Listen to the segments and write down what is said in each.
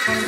And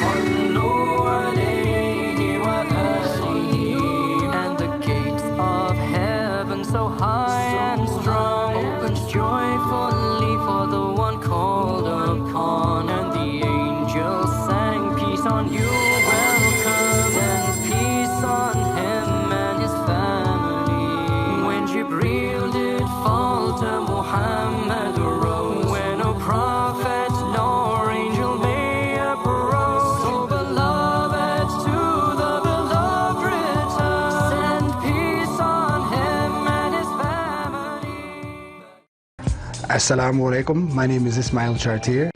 the gates of heaven so high and strong opens joyfully for the one called upon. And the angels sang, peace on you, welcome, and peace on him and his family. When Jibreel did fall to Muhammad rose, when no prophet nor angel may approach, so beloved to the beloved return, send peace on him and his family. Assalamu alaikum. My name is Ismail Chartier.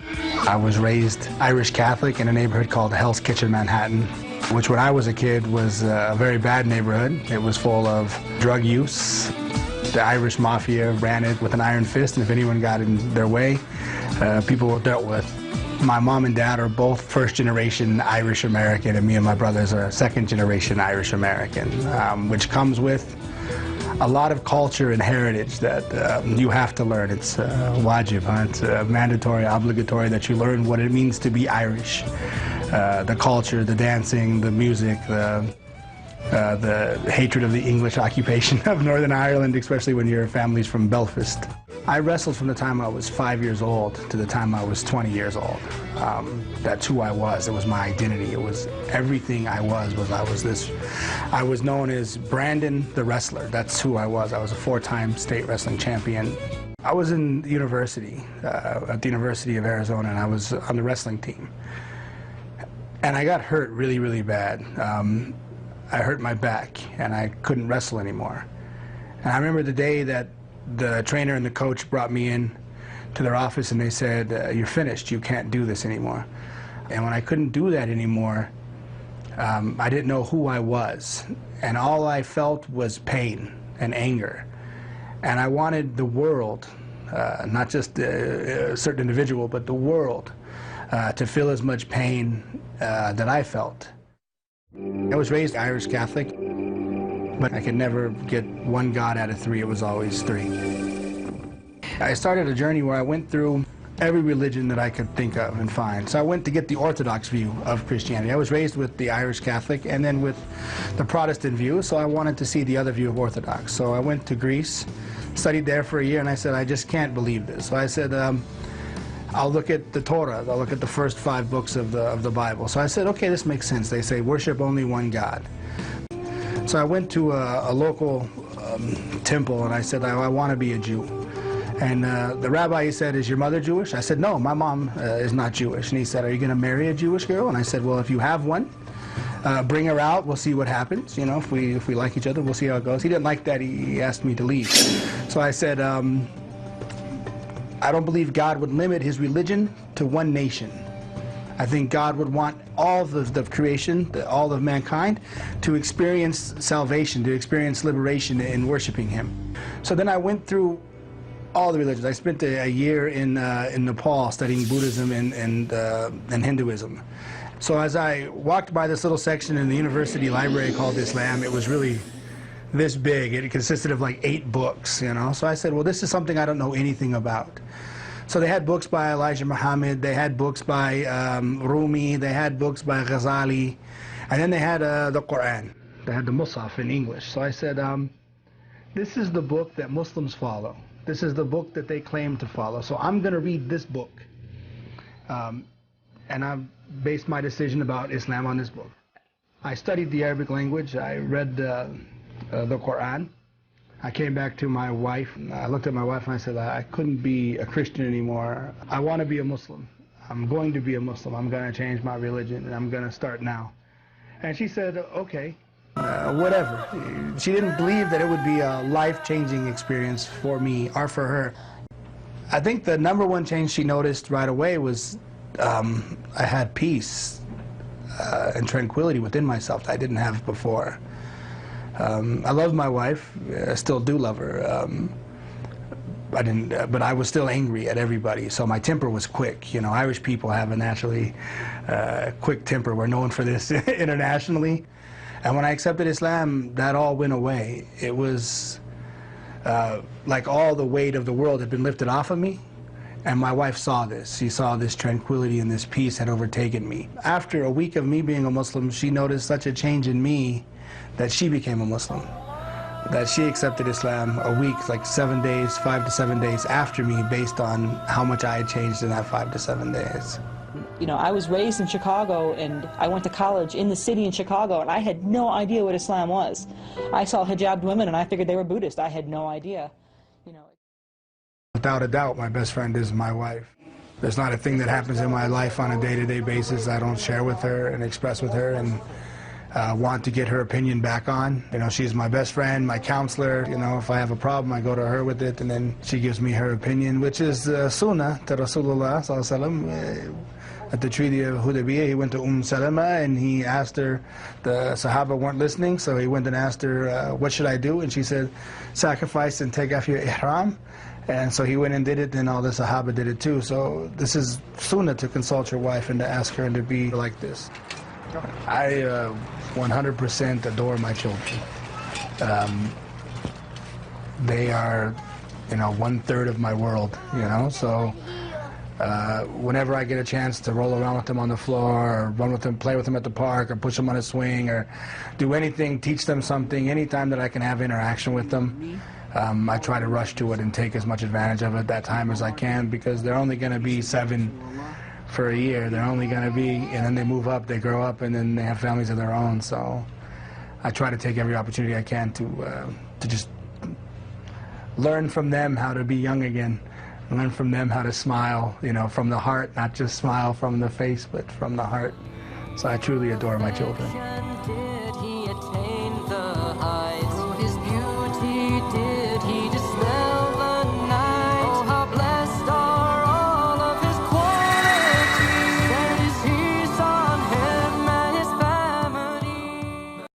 I was raised Irish Catholic in a neighborhood called Hell's Kitchen, Manhattan, which when I was a kid was a very bad neighborhood. It was full of drug use. The Irish mafia ran it with an iron fist, and if anyone got in their way, people were dealt with. My mom and dad are both first-generation Irish American, and me and my brothers are second-generation Irish American, which comes with a lot of culture and heritage that you have to learn. It's wajib, huh? It's mandatory, obligatory that you learn what it means to be Irish. The culture, the dancing, the music, the hatred of the English occupation of Northern Ireland, especially when your family's from Belfast. I wrestled from the time I was 5 years old to the time I was 20 years old. That's who I was. It was my identity. It was everything I was this. I was known as Brandon the Wrestler. That's who I was. I was a 4-time state wrestling champion. I was in university, at the University of Arizona, and I was on the wrestling team. And I got hurt really, really bad. I hurt my back, and I couldn't wrestle anymore. And I remember the day that the trainer and the coach brought me in to their office, and they said, you're finished, you can't do this anymore. And when I couldn't do that anymore, I didn't know who I was. And all I felt was pain and anger. And I wanted the world, not just a certain individual, but the world, to feel as much pain that I felt. I was raised Irish Catholic, but I could never get one God out of 3. It was always 3. I started a journey where I went through every religion that I could think of and find. So I went to get the Orthodox view of Christianity. I was raised with the Irish Catholic and then with the Protestant view, so I wanted to see the other view of Orthodox. So I went to Greece, studied there for a year, and I said, I just can't believe this. So I said, I'll look at the Torah. I'll look at the first 5 books of the Bible. So I said, okay, this makes sense. They say worship only one God. So I went to a local temple, and I said, I want to be a Jew. And the rabbi, he said, is your mother Jewish? I said, no, my mom is not Jewish. And he said, are you going to marry a Jewish girl? And I said, well, if you have one, bring her out. We'll see what happens. You know, if we like each other, we'll see how it goes. He didn't like that. He asked me to leave. So I said, I don't believe God would limit his religion to one nation. I think God would want all of the creation, all of mankind, to experience salvation, to experience liberation in worshiping him. So then I went through all the religions. I spent a year in Nepal studying Buddhism and Hinduism. So as I walked by this little section in the university library called Islam, it was really this big. It consisted of like 8 books, you know. So I said, well, this is something I don't know anything about. So they had books by Elijah Muhammad, they had books by Rumi, they had books by Ghazali, and then they had the Quran. They had the Musaf in English. So I said, this is the book that Muslims follow. This is the book that they claim to follow. So I'm going to read this book. And I've based my decision about Islam on this book. I studied the Arabic language. I read the Quran. I came back to my wife. I looked at my wife and I said, I couldn't be a Christian anymore. I want to be a Muslim. I'm going to be a Muslim. I'm going to change my religion, and I'm going to start now. And she said, okay, whatever. She didn't believe that it would be a life-changing experience for me or for her. I think the #1 change she noticed right away was I had peace and tranquility within myself that I didn't have before. I love my wife. I still do love her. But I was still angry at everybody, so my temper was quick. You know, Irish people have a naturally quick temper. We're known for this internationally. And when I accepted Islam, that all went away. It was like all the weight of the world had been lifted off of me, And my wife saw this. She saw this tranquility and this peace had overtaken me. After a week of me being a Muslim, she noticed such a change in me that she became a Muslim. That she accepted Islam a week, like 7 days, 5 to 7 days after me, based on how much I had changed in that 5 to 7 days. You know, I was raised in Chicago, and I went to college in the city in Chicago, and I had no idea what Islam was. I saw hijabbed women, and I figured they were Buddhist. I had no idea, you know. Without a doubt, my best friend is my wife. There's not a thing that happens in my life on a day-to-day basis I don't share with her and express with her and want to get her opinion back on. You know, she's my best friend, my counselor. You know, if I have a problem, I go to her with it, and then she gives me her opinion, which is sunnah to Rasulullah sallallahu alaihi wasallam. At the Treaty of Hudaybiyah, he went to Salama and he asked her, the Sahaba weren't listening, so he went and asked her, what should I do? And she said, sacrifice and take off your ihram. And so he went and did it, and all the Sahaba did it too. So this is sunnah to consult your wife and to ask her and to be like this. I 100% adore my children. They are, you know, 1/3 of my world, you know, so whenever I get a chance to roll around with them on the floor, or run with them, play with them at the park, or push them on a swing, or do anything, teach them something, anytime that I can have interaction with them, I try to rush to it and take as much advantage of it that time as I can, because they're only going to be 7 for a year. They're only going to be, and then they move up, they grow up, and then they have families of their own. So I try to take every opportunity I can to just learn from them how to be young again. Learn from them how to smile, you know, from the heart, not just smile from the face, but from the heart. So I truly adore my children.